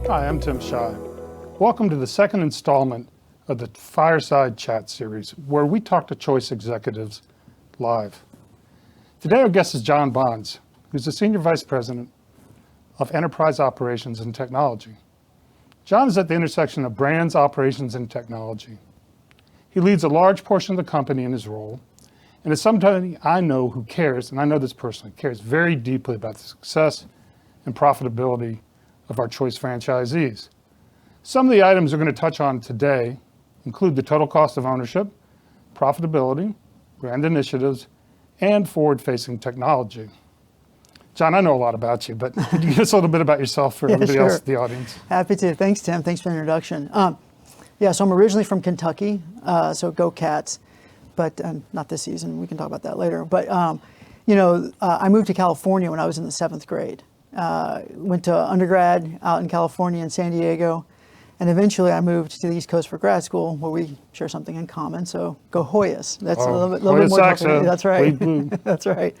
Hi, I'm Tim Scheid. Welcome to the second installment of the Fireside chat series, where we talk to choice executives live. Today our guest is John Bonds, who's the Senior Vice President of Enterprise Operations and Technology. John is at the intersection of brands, operations, and technology. He leads a large portion of the company in his role, and is somebody I know who cares, and I know this personally, cares very deeply about the success and profitability of our choice franchisees. Some of the items we're going to touch on today include the total cost of ownership, profitability, brand initiatives, and forward-facing technology. John, I know a lot about you, but could you give us a little bit about yourself for everybody else in the audience? Happy to. Thanks, Tim. Thanks for the introduction. So I'm originally from Kentucky, so go Cats, but not this season. We can talk about that later. But, I moved to California when I was in the 7th grade. Went to undergrad out in California in San Diego, and eventually I moved to the East Coast for grad school, where we share something in common. So go Hoyas. That's a little bit more tough. That's right. That's right.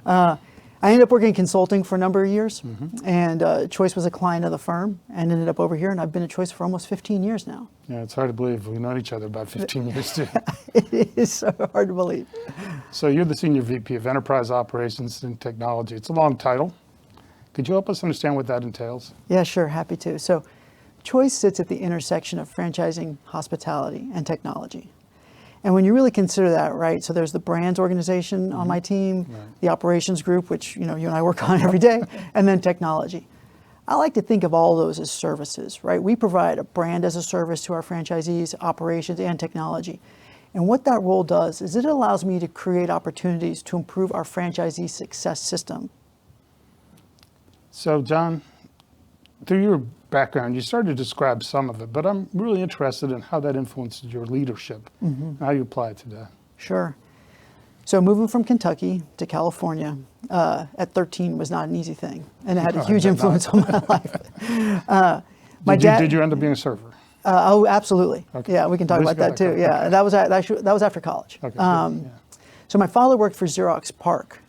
I ended up working in consulting for a number of years, and Choice was a client of the firm, and ended up over here, and I've been at Choice for almost 15 years now. Yeah, it's hard to believe we've known each other about 15 years too. It is so hard to believe. So you're the Senior VP of Enterprise Operations and Technology. It's a long title. Could you help us understand what that entails? Yeah, sure, happy to. So Choice sits at the intersection of franchising, hospitality, and technology. And when you really consider that, right, so there's the brands organization on my team, the operations group, which you and I work on every day, and then technology. I like to think of all those as services, right? We provide a brand as a service to our franchisees, operations, and technology. And what that role does is it allows me to create opportunities to improve our franchisee success system. So, John, through your background, you started to describe some of it, but I'm really interested in how that influenced your leadership and how you apply it today. Sure. So moving from Kentucky to California at 13 was not an easy thing, and it had a huge influence on my life. Did you end up being a server? Oh, absolutely. Okay. Yeah, we can talk about that too. Okay. Yeah, that was after college. Okay. So my father worked for Xerox PARC,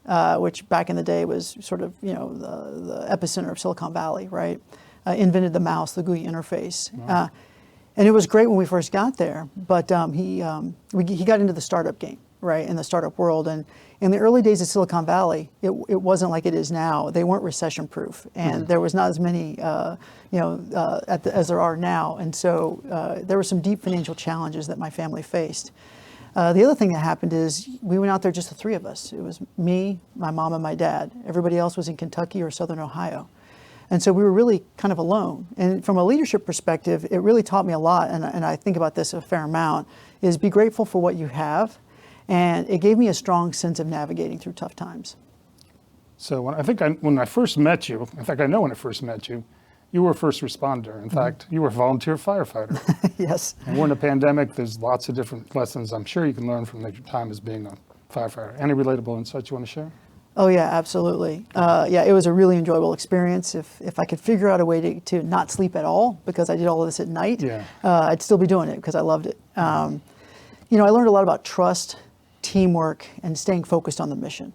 which back in the day was sort of the epicenter of Silicon Valley, right? Invented the mouse, the GUI interface, and it was great when we first got there. But he got into the startup game, right, in the startup world. And in the early days of Silicon Valley, it wasn't like it is now. They weren't recession-proof, and there was not as many as there are now. And so there were some deep financial challenges that my family faced. The other thing that happened is we went out there, just the three of us. It was me, my mom, and my dad. Everybody else was in Kentucky or Southern Ohio. And so we were really kind of alone. And from a leadership perspective, it really taught me a lot, and I think about this a fair amount, is be grateful for what you have. And it gave me a strong sense of navigating through tough times. So when I first met you, in fact, I know when I first met you, you were a first responder. In fact, you were a volunteer firefighter. Yes. And we're in a pandemic. There's lots of different lessons I'm sure you can learn from your time as being a firefighter. Any relatable insights you want to share? Oh yeah, absolutely. It was a really enjoyable experience. If I could figure out a way to not sleep at all, because I did all of this at night, I'd still be doing it because I loved it. I learned a lot about trust, teamwork, and staying focused on the mission.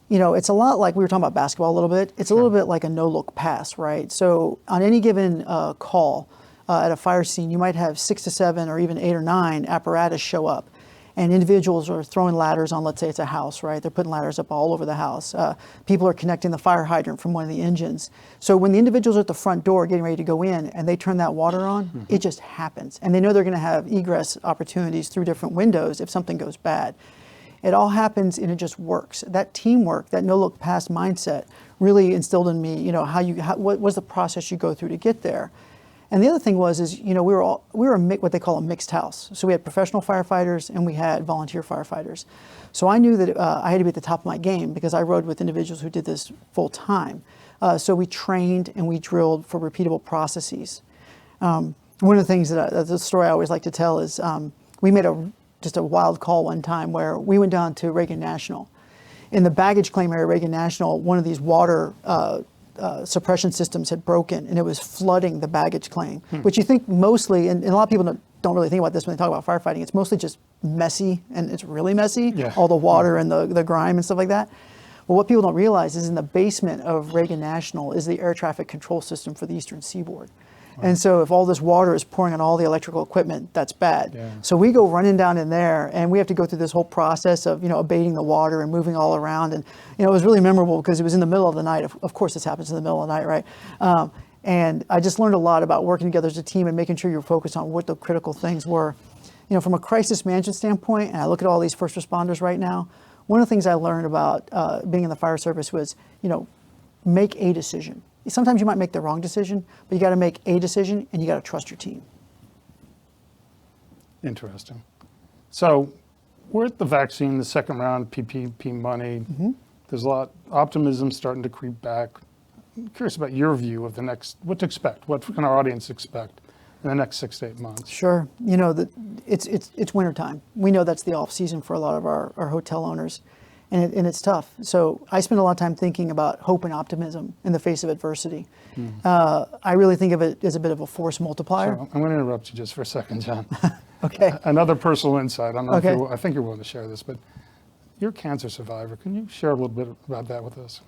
It's a lot like, we were talking about basketball a little bit. It's a little bit like a no-look pass, right? So on any given call at a fire scene, you might have 6 to 7 or even 8 or 9 apparatus show up. And individuals are throwing ladders on, let's say it's a house, right? They're putting ladders up all over the house. People are connecting the fire hydrant from one of the engines. So when the individuals are at the front door getting ready to go in and they turn that water on, it just happens. And they know they're gonna have egress opportunities through different windows if something goes bad. It all happens and it just works. That teamwork, that no-look past mindset really instilled in me, what was the process you go through to get there. And the other thing we were what they call a mixed house. So we had professional firefighters and we had volunteer firefighters. So I knew that I had to be at the top of my game because I rode with individuals who did this full time. So we trained and we drilled for repeatable processes. One of the things the story I always like to tell is we made just a wild call one time where we went down to Reagan National. In the baggage claim area, Reagan National, one of these water suppression systems had broken and it was flooding the baggage claim, which you think mostly, and a lot of people don't really think about this when they talk about firefighting, it's mostly just messy, and it's really messy, all the water and the grime and stuff like that. Well, what people don't realize is in the basement of Reagan National is the air traffic control system for the Eastern Seaboard. And so if all this water is pouring on all the electrical equipment, that's bad. Yeah. So we go running down in there, and we have to go through this whole process of, abating the water and moving all around. And, it was really memorable because it was in the middle of the night. Of course, this happens in the middle of the night, right? And I just learned a lot about working together as a team and making sure you're focused on what the critical things were. From a crisis management standpoint, and I look at all these first responders right now, one of the things I learned about being in the fire service was, make a decision. Sometimes you might make the wrong decision, but you got to make a decision and you got to trust your team. Interesting. So we're at the vaccine, the second round, PPP money. Mm-hmm. There's a lot, optimism starting to creep back. I'm curious about your view of the next, what to expect, what can our audience expect in the next 6 to 8 months? Sure. It's wintertime. We know that's the off season for a lot of our hotel owners. And it's tough. So I spend a lot of time thinking about hope and optimism in the face of adversity. I really think of it as a bit of a force multiplier. So I'm going to interrupt you just for a second, John. Okay. Another personal insight. I don't know Okay. if I think you're willing to share this, but you're a cancer survivor. Can you share a little bit about that with us?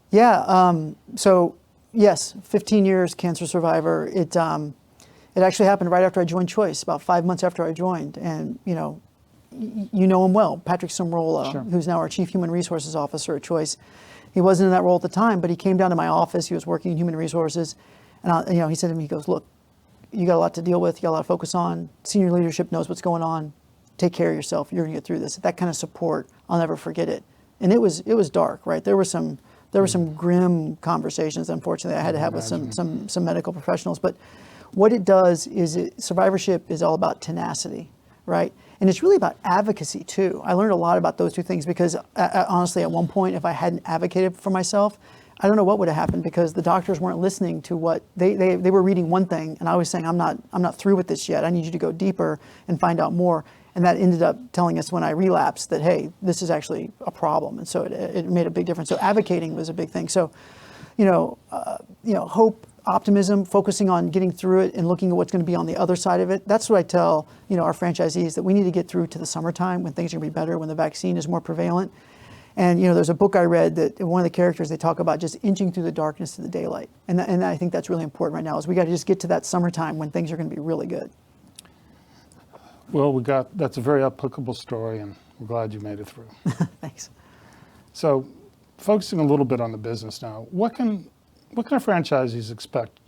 Yeah. So yes, 15 years cancer survivor. It actually happened right after I joined Choice, about 5 months after I joined, and you know him well, Patrick Simrola, Sure. who's now our Chief Human Resources Officer at Choice. He wasn't in that role at the time, but he came down to my office. He was working in human resources, and he said to me, he goes, "Look, you got a lot to deal with. You got a lot to focus on. Senior leadership knows what's going on. Take care of yourself. You're gonna get through this." That kind of support, I'll never forget it. And it was dark, right? There were some grim conversations, unfortunately, I had to have with some medical professionals. But what it does is survivorship is all about tenacity, right? And it's really about advocacy too. I learned a lot about those two things because honestly, at one point, if I hadn't advocated for myself, I don't know what would have happened because the doctors weren't listening to what they were reading one thing, and I was saying, I'm not through with this yet. I need you to go deeper and find out more. And that ended up telling us when I relapsed that, hey, this is actually a problem. And so it made a big difference. So advocating was a big thing. So, hope, optimism, focusing on getting through it and looking at what's going to be on the other side of it. That's what I tell, our franchisees, that we need to get through to the summertime when things are going to be better, when the vaccine is more prevalent. And, there's a book I read that one of the characters, they talk about just inching through the darkness to the daylight. And I think that's really important right now is we got to just get to that summertime when things are going to be really good. Well, that's a very applicable story, and we're glad you made it through. Thanks. So focusing a little bit on the business now, what can our franchisees expect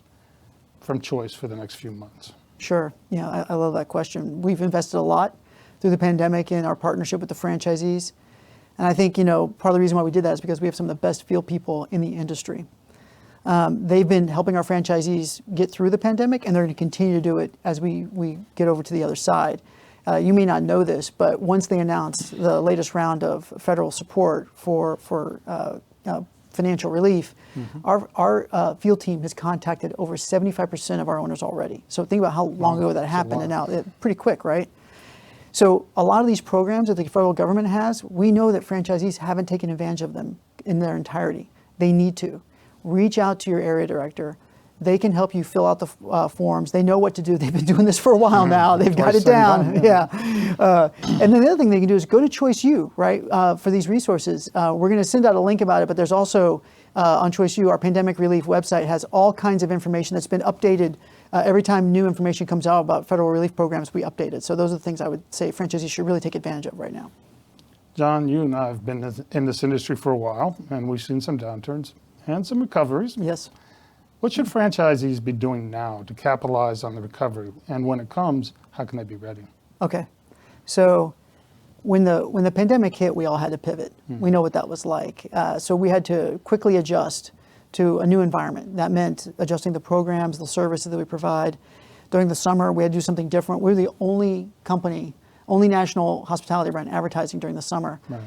from Choice for the next few months? Sure. Yeah, I love that question. We've invested a lot through the pandemic in our partnership with the franchisees. And I think, part of the reason why we did that is because we have some of the best field people in the industry. They've been helping our franchisees get through the pandemic, and they're going to continue to do it as we get over to the other side. You may not know this, but once they announced the latest round of federal support for financial relief, our field team has contacted over 75% of our owners already. So think about how long ago that happened, and now pretty quick, right? So a lot of these programs that the federal government has, we know that franchisees haven't taken advantage of them in their entirety. They need to. Reach out to your area director. They can help you fill out the forms. They know what to do. They've been doing this for a while now. They've got it down. Yeah. And then the other thing they can do is go to Choice U, right, for these resources. We're going to send out a link about it, but there's also on Choice U, our pandemic relief website has all kinds of information that's been updated. Every time new information comes out about federal relief programs, we update it. So those are the things I would say franchisees should really take advantage of right now. John, you and I have been in this industry for a while, and we've seen some downturns and some recoveries. Yes. What should franchisees be doing now to capitalize on the recovery? And when it comes, how can they be ready? Okay. So when the pandemic hit, we all had to pivot. We know what that was like. So we had to quickly adjust to a new environment. That meant adjusting the programs, the services that we provide. During the summer, we had to do something different. We're the only national hospitality brand advertising during the summer. Right.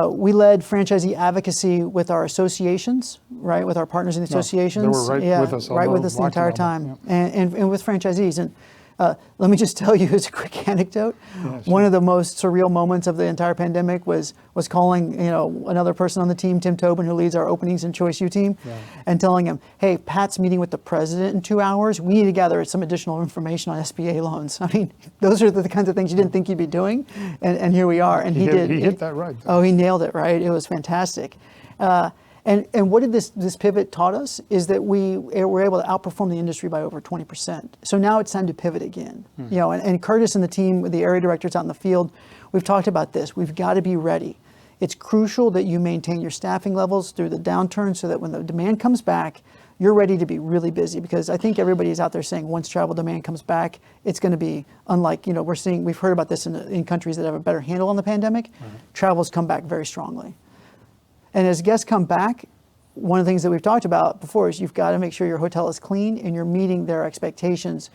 We led franchisee advocacy with our associations, right, with our partners in the associations. They were right with us. Right with us the entire time, and with franchisees. And Let me just tell you as a quick anecdote. Yeah, sure. One of the most surreal moments of the entire pandemic was calling, another person on the team, Tim Tobin, who leads our openings and Choice U team, Right. and telling him, hey, Pat's meeting with the president in 2 hours. We need to gather some additional information on SBA loans. I mean, those are the kinds of things you didn't think you'd be doing, and here we are. And he did. He hit that right. Oh, he nailed it, right? It was fantastic. And what did this pivot taught us is that we were able to outperform the industry by over 20%. So now it's time to pivot again. And Curtis and the team, the area directors out in the field, we've talked about this. We've got to be ready. It's crucial that you maintain your staffing levels through the downturn so that when the demand comes back, you're ready to be really busy, because I think everybody's out there saying once travel demand comes back, it's going to be unlike, we've heard about this in countries that have a better handle on the pandemic. Right. Travel's come back very strongly. And as guests come back, one of the things that we've talked about before is you've got to make sure your hotel is clean and you're meeting their expectations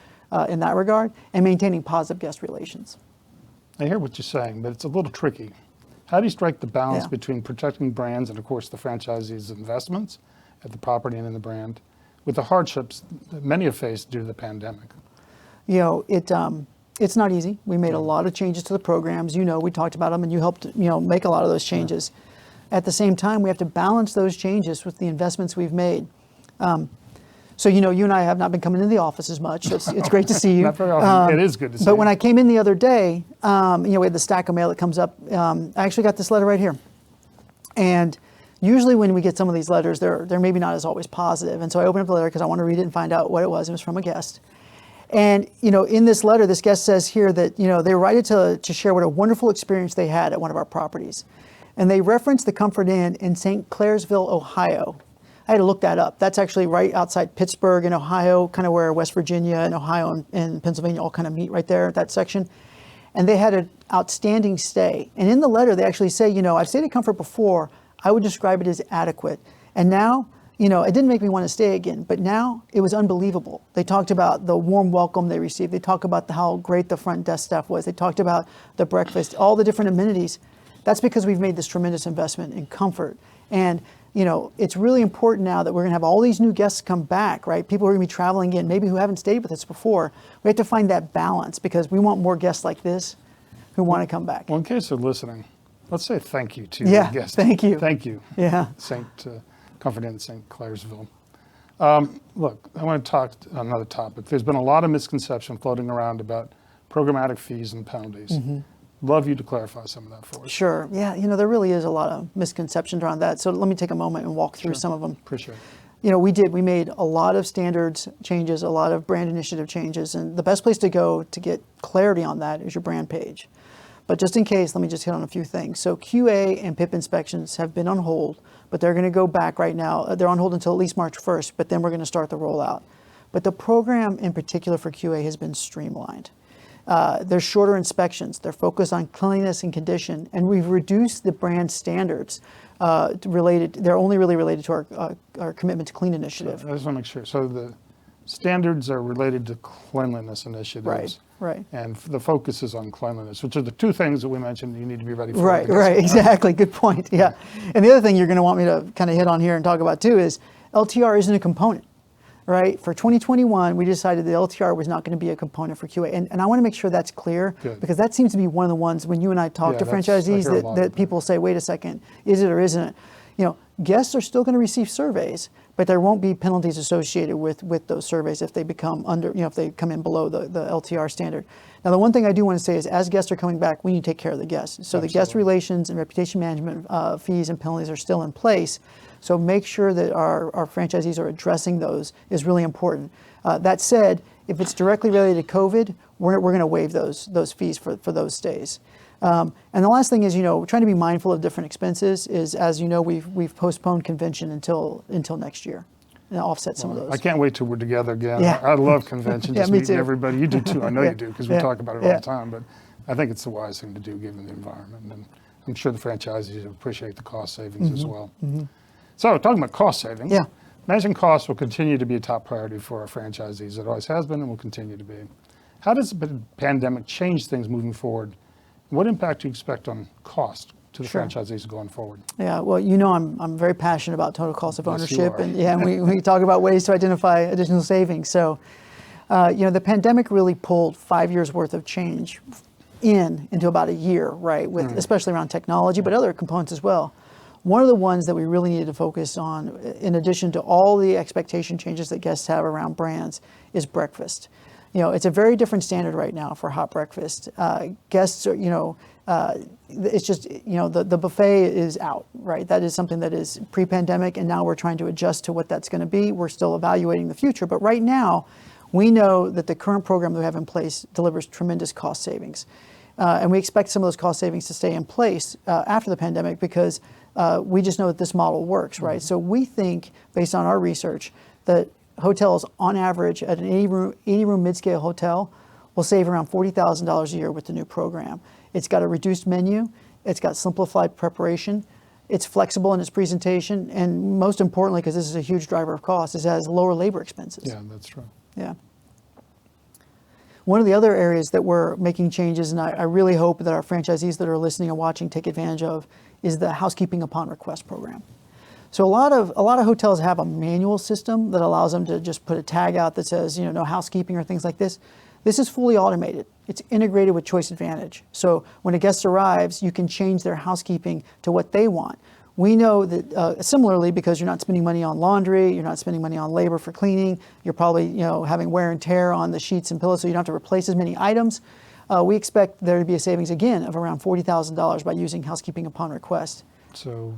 in that regard and maintaining positive guest relations. I hear what you're saying, but it's a little tricky. How do you strike the balance between protecting brands and, of course, the franchisees' investments at the property and in the brand with the hardships that many have faced due to the pandemic? It's not easy. We made a lot of changes to the programs. We talked about them, and you helped make a lot of those changes. Yeah. At the same time, we have to balance those changes with the investments we've made. So, you and I have not been coming into the office as much. It's great to see you. Not very often. It is good to see you. But when I came in the other day, we had the stack of mail that comes up. I actually got this letter right here. And usually when we get some of these letters, they're maybe not as always positive. And so I opened up the letter because I want to read it and find out what it was. It was from a guest. And, in this letter, this guest says here that, they write it to share what a wonderful experience they had at one of our properties. And they reference the Comfort Inn in St. Clairsville, Ohio. I had to look that up. That's actually right outside Pittsburgh in Ohio, kind of where West Virginia and Ohio and Pennsylvania all kind of meet right there at that section. And they had an outstanding stay. And in the letter, they actually say, I've stayed at Comfort before. I would describe it as adequate. And now, it didn't make me want to stay again, but now it was unbelievable. They talked about the warm welcome they received. They talked about how great the front desk staff was. They talked about the breakfast, all the different amenities. That's because we've made this tremendous investment in comfort. And, it's really important now that we're going to have all these new guests come back, right? People are going to be traveling in, maybe who haven't stayed with us before. We have to find that balance because we want more guests like this who want to come back. Well, in case they're listening, let's say thank you to the guests. Thank you. Thank you. Yeah. Comfort Inn, St. Clairsville. Look, I want to talk another topic. There's been a lot of misconception floating around about programmatic fees and penalties. Mm-hmm. Love you to clarify some of that for us. Sure. Yeah, there really is a lot of misconceptions around that. So let me take a moment and walk through some of them. Appreciate it. We made a lot of standards changes, a lot of brand initiative changes, and the best place to go to get clarity on that is your brand page. But just in case, let me just hit on a few things. So QA and PIP inspections have been on hold, but they're going to go back right now. They're on hold until at least March 1st, but then we're going to start the rollout. But the program in particular for QA has been streamlined. There's shorter inspections. They're focused on cleanliness and condition, and we've reduced the brand standards they're only really related to our Commitment to Clean initiative. So I just want to make sure. So the standards are related to cleanliness initiatives. Right. And the focus is on cleanliness, which are the two things that we mentioned you need to be ready for. Right, exactly. Good point. Yeah. And the other thing you're going to want me to kind of hit on here and talk about too is LTR isn't a component. Right? For 2021, we decided the LTR was not going to be a component for QA. And I want to make sure that's clear. Good. Because that seems to be one of the ones when you and I talk to franchisees that people say, wait a second, is it or isn't it? Guests are still going to receive surveys, but there won't be penalties associated with those surveys if they become if they come in below the LTR standard. Now, the one thing I do want to say is as guests are coming back, we need to take care of the guests. So Absolutely. The guest relations and reputation management fees and penalties are still in place. So make sure that our franchisees are addressing those is really important. That said, if it's directly related to COVID, we're going to waive those fees for those stays. And the last thing is, trying to be mindful of different expenses is, as you know, we've postponed convention until next year and offset some of those. I can't wait till we're together again. Yeah. I love convention, just me meeting too. everybody. You do too, I know you do, because we talk about it all Yeah. the time, but I think it's the wise thing to do given the environment. And I'm sure the franchisees appreciate the cost savings as well. Mm-hmm. So talking about cost savings, managing costs will continue to be a top priority for our franchisees. It always has been and will continue to be. How does the pandemic change things moving forward? What impact do you expect on cost to the franchisees going forward? Yeah, well, I'm very passionate about total cost of ownership, Yes, you are. and we talk about ways to identify additional savings. So The pandemic really pulled 5 years worth of change into about a year, right? With especially around technology, but other components as well. One of the ones that we really needed to focus on, in addition to all the expectation changes that guests have around brands, is breakfast. It's a very different standard right now for hot breakfast. Guests are, it's just, the buffet is out, right? That is something that is pre-pandemic, and now we're trying to adjust to what that's going to be. We're still evaluating the future, but right now, we know that the current program that we have in place delivers tremendous cost savings. And we expect some of those cost savings to stay in place after the pandemic because we just know that this model works, right? So we think, based on our research, that hotels on average at an 80-room mid-scale hotel will save around $40,000 a year with the new program. It's got a reduced menu, it's got simplified preparation, it's flexible in its presentation, and most importantly, because this is a huge driver of cost, is it has lower labor expenses. Yeah, that's true. Yeah. One of the other areas that we're making changes, and I really hope that our franchisees that are listening and watching take advantage of, is the housekeeping upon request program. So a lot of hotels have a manual system that allows them to just put a tag out that says, no housekeeping or things like this. This is fully automated. It's integrated with Choice Advantage. So when a guest arrives, you can change their housekeeping to what they want. We know that similarly, because you're not spending money on laundry, you're not spending money on labor for cleaning, you're probably having wear and tear on the sheets and pillows, so you don't have to replace as many items. We expect there to be a savings again of around $40,000 by using housekeeping upon request. So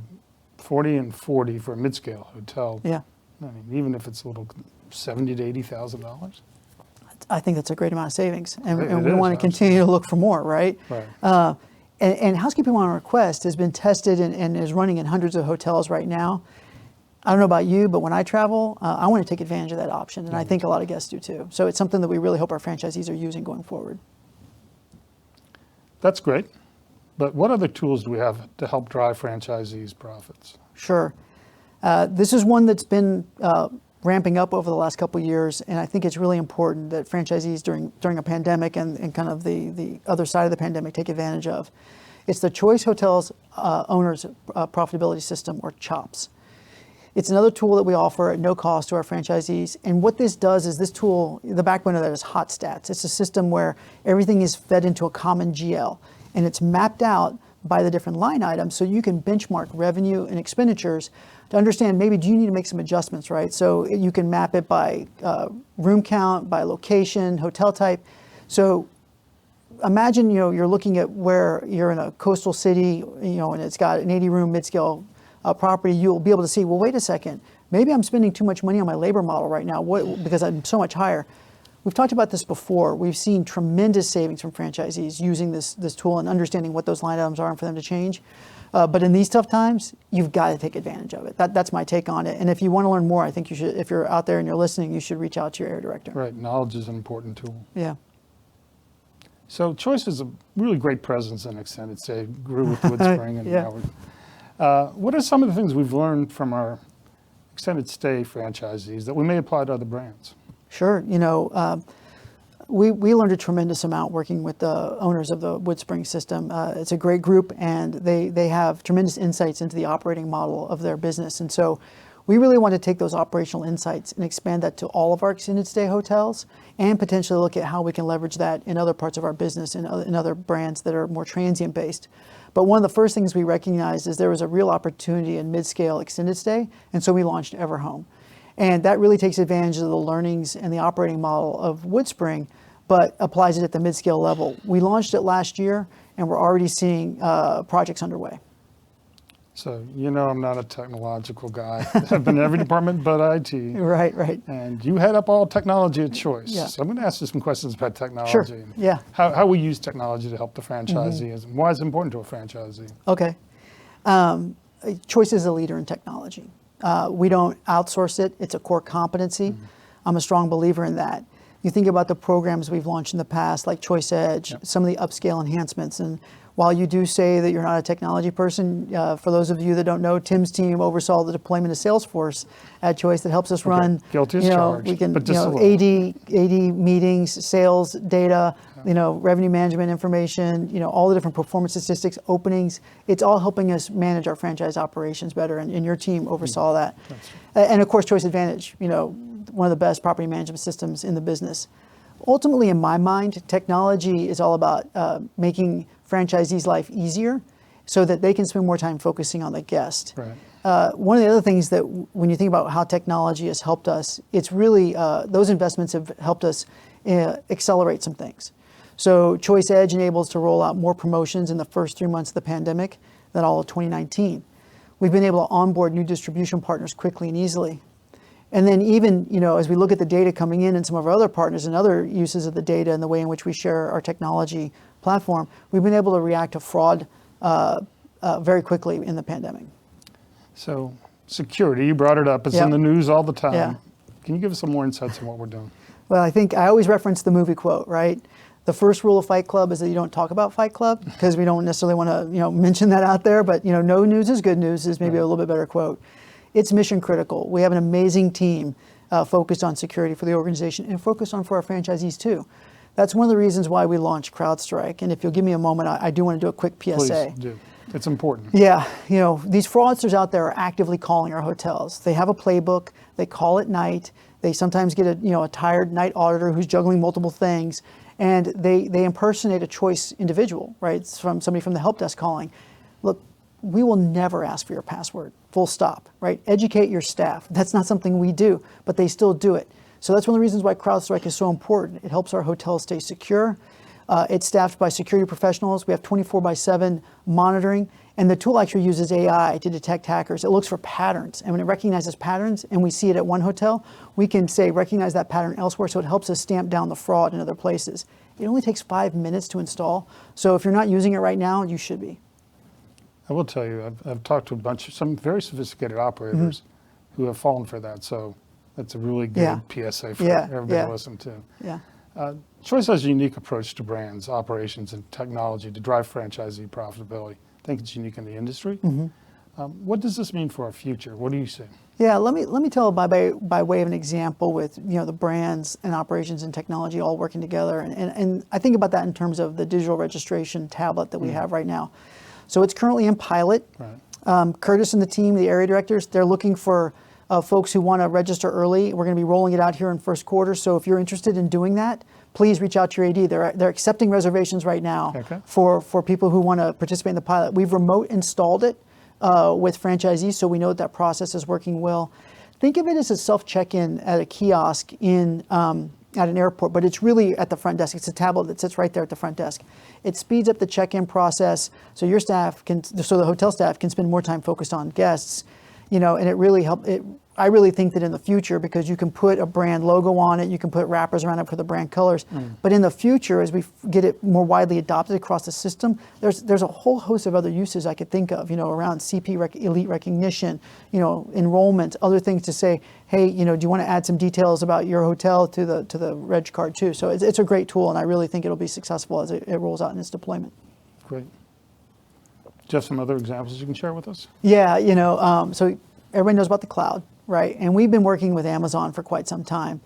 40 and 40 for a mid-scale hotel. Yeah. I mean, even if it's a little $70,000 to $80,000. I think that's a great amount of savings, and we is, want to continue to look for more, right? Right. And housekeeping on request has been tested and is running in hundreds of hotels right now. I don't know about you, but when I travel, I want to take advantage of that option, and I think a lot of guests do too. So it's something that we really hope our franchisees are using going forward. That's great. But what other tools do we have to help drive franchisees' profits? Sure. This is one that's been ramping up over the last couple of years, and I think it's really important that franchisees during a pandemic and kind of the other side of the pandemic take advantage of. It's the Choice Hotels Owners Profitability System, or CHOPS. It's another tool that we offer at no cost to our franchisees, and what this does is this tool, the backbone of that is Hot Stats. It's a system where everything is fed into a common GL, and it's mapped out by the different line items so you can benchmark revenue and expenditures to understand maybe do you need to make some adjustments, right? So you can map it by room count, by location, hotel type. So imagine you're looking at where you're in a coastal city, and it's got an 80-room mid-scale property. You'll be able to see, well, wait a second, maybe I'm spending too much money on my labor model right now because I'm so much higher. We've talked about this before. We've seen tremendous savings from franchisees using this tool and understanding what those line items are and for them to change. But in these tough times, you've got to take advantage of it. That's my take on it. And if you want to learn more, I think you should, if you're out there and you're listening, you should reach out to your area director. Right, knowledge is an important tool. Yeah. So Choice is a really great presence in extended stay. Grew with WoodSpring and Yeah. Howard. What are some of the things we've learned from our extended stay franchisees that we may apply to other brands? Sure. We learned a tremendous amount working with the owners of the WoodSpring system. It's a great group, and they have tremendous insights into the operating model of their business. And so we really want to take those operational insights and expand that to all of our extended stay hotels, and potentially look at how we can leverage that in other parts of our business and in other brands that are more transient based. But one of the first things we recognized is there was a real opportunity in mid-scale extended stay, and so we launched Everhome. And that really takes advantage of the learnings and the operating model of WoodSpring, but applies it at the mid-scale level. We launched it last year, and we're already seeing projects underway. So, I'm not a technological guy. I've been in every department but IT. Right. And you head up all technology at Choice. Yeah. So I'm going to ask you some questions about technology. Sure. And Yeah. how we use technology to help the franchisees, and why it's important to a franchisee. Okay. Choice is a leader in technology. We don't outsource it. It's a core competency. I'm a strong believer in that. You think about the programs we've launched in the past, like Choice Edge, some of the upscale enhancements. And while you do say that you're not a technology person, for those of you that don't know, Tim's team oversaw the deployment of Salesforce at Choice that helps us run, Guilty as charged, we can, but just a little. 80 meetings, sales data, revenue management information, all the different performance statistics, openings. It's all helping us manage our franchise operations better, and your team oversaw that. And of course, Choice Advantage, one of the best property management systems in the business. Ultimately, in my mind, technology is all about making franchisees' life easier so that they can spend more time focusing on the guest. Right. One of the other things that when you think about how technology has helped us, it's really, those investments have helped us accelerate some things. So Choice Edge enables to roll out more promotions in the first 3 months of the pandemic than all of 2019. We've been able to onboard new distribution partners quickly and easily. And then even, as we look at the data coming in and some of our other partners and other uses of the data and the way in which we share our technology platform, we've been able to react to fraud very quickly in the pandemic. So security, you brought it up. It's in the news all the time. Yeah. Can you give us some more insights on what we're doing? Well, I think I always reference the movie quote, right? The first rule of Fight Club is that you don't talk about Fight Club because we don't necessarily want to, mention that out there. But no news is good news is maybe a little bit better quote. It's mission critical. We have an amazing team focused on security for the organization and focused on for our franchisees too. That's one of the reasons why we launched CrowdStrike. And if you'll give me a moment, I do want to do a quick PSA. Please do. It's important. Yeah, these fraudsters out there are actively calling our hotels. They have a playbook. They call at night. They sometimes get a tired night auditor who's juggling multiple things, and they impersonate a Choice individual, right? It's from somebody from the help desk calling. Look, we will never ask for your password, full stop, right? Educate your staff. That's not something we do, but they still do it. So that's one of the reasons why CrowdStrike is so important. It helps our hotels stay secure. It's staffed by security professionals. We have 24/7 monitoring, and the tool actually uses AI to detect hackers. It looks for patterns, and when it recognizes patterns and we see it at one hotel, we can say recognize that pattern elsewhere, so it helps us stamp down the fraud in other places. It only takes 5 minutes to install, so if you're not using it right now, you should be. I will tell you, I've talked to some very sophisticated operators who have fallen for that, so that's a really good PSA for everybody to listen to. Yeah. Choice has a unique approach to brands, operations, and technology to drive franchisee profitability. I think it's unique in the industry. What does this mean for our future? What do you see? Yeah, let me tell by way of an example with the brands and operations and technology all working together, and I think about that in terms of the digital registration tablet that we have right now. So it's currently in pilot. Right. Curtis and the team, the area directors, they're looking for folks who want to register early. We're going to be rolling it out here in first quarter. So if you're interested in doing that, please reach out to your AD. They're accepting reservations right now for people who want to participate in the pilot. We've remote installed it with franchisees, so we know that process is working well. Think of it as a self-check-in at a kiosk at an airport, but it's really at the front desk. It's a tablet that sits right there at the front desk. It speeds up the check-in process, so the hotel staff can spend more time focused on guests. And it really helped. I really think that in the future, because you can put a brand logo on it, you can put wrappers around it for the brand colors. But in the future, as we get it more widely adopted across the system, there's a whole host of other uses I could think of, around elite recognition, enrollment, other things to say, hey, do you want to add some details about your hotel to the reg card too? So it's a great tool, and I really think it'll be successful as it rolls out in its deployment. Great. Do you have some other examples you can share with us? Yeah, so everybody knows about the cloud, right? And we've been working with Amazon for quite some time.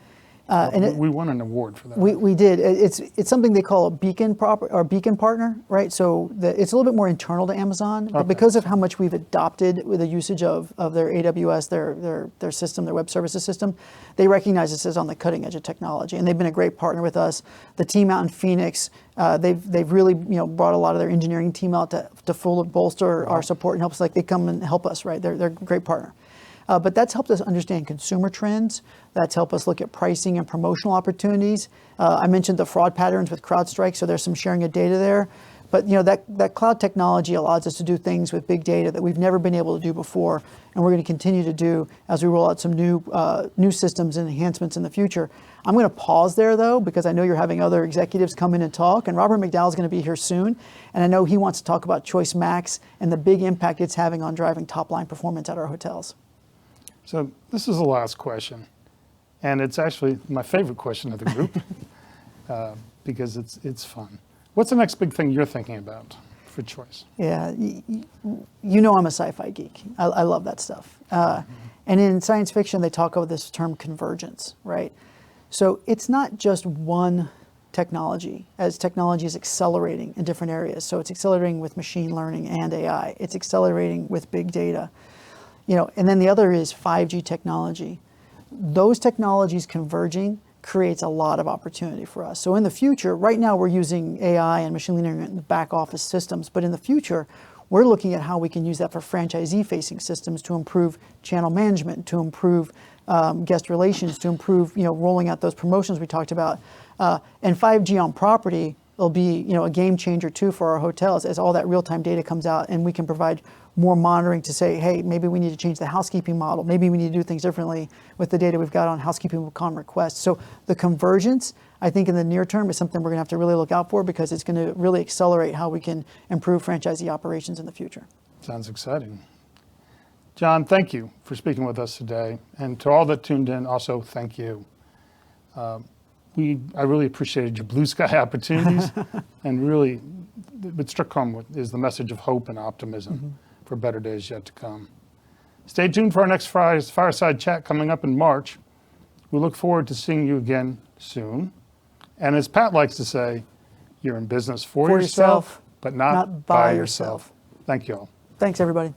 We won an award for that. We did. It's something they call a beacon partner, right? So it's a little bit more internal to Amazon, but because of how much we've adopted with the usage of their AWS, their system, their web services system, they recognize us as on the cutting edge of technology, and they've been a great partner with us. The team out in Phoenix, they've really brought a lot of their engineering team out to fully bolster our support and help us. Like they come and help us, right? They're a great partner. But that's helped us understand consumer trends. That's helped us look at pricing and promotional opportunities. I mentioned the fraud patterns with CrowdStrike, so there's some sharing of data there. But that cloud technology allows us to do things with big data that we've never been able to do before, and we're going to continue to do as we roll out some new systems and enhancements in the future. I'm going to pause there though, because I know you're having other executives come in and talk, and Robert McDowell is going to be here soon, and I know he wants to talk about Choice Max and the big impact it's having on driving top-line performance at our hotels. So this is the last question, and it's actually my favorite question of the group because it's fun. What's the next big thing you're thinking about for Choice? Yeah, I'm a sci-fi geek. I love that stuff. And in science fiction, they talk about this term convergence, right? So it's not just one technology, as technology is accelerating in different areas. So it's accelerating with machine learning and AI. It's accelerating with big data. And then the other is 5G technology. those technologies converging creates a lot of opportunity for us. So in the future, right now we're using AI and machine learning in the back office systems, but in the future, we're looking at how we can use that for franchisee-facing systems to improve channel management, to improve guest relations, to improve, rolling out those promotions we talked about. And 5G on property will be, a game changer too for our hotels as all that real-time data comes out and we can provide more monitoring to say, hey, maybe we need to change the housekeeping model. Maybe we need to do things differently with the data we've got on housekeeping upon request. So the convergence, I think in the near term is something we're gonna have to really look out for because it's gonna really accelerate how we can improve franchisee operations in the future. Sounds exciting. John, thank you for speaking with us today. And to all that tuned in, also thank you. I really appreciated your blue sky opportunities and really what struck home is the message of hope and optimism for better days yet to come. Stay tuned for our next Fireside Chat coming up in March. We look forward to seeing you again soon. And as Pat likes to say, you're in business for yourself, but not by yourself. Thank you all. Thanks, everybody.